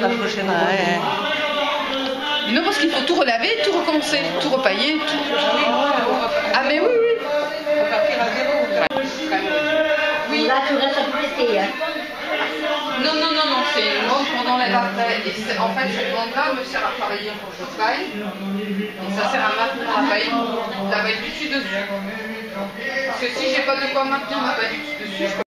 La prochaine. Ouais. Non, parce qu'il faut tout relaver, tout recommencer, tout repailler, tout. Ah, mais oui, oui. Faut partir à zéro. Oui. Là, tu restes à prester. Hein. Non, non, non, non, c'est une bande pendant la bataille. Et en fait, cette bande-là me sert à travailler quand je paille. Et ça sert à maintenir la paille du dessus. Parce que si j'ai pas de quoi maintenir ma paille du dessus, je peux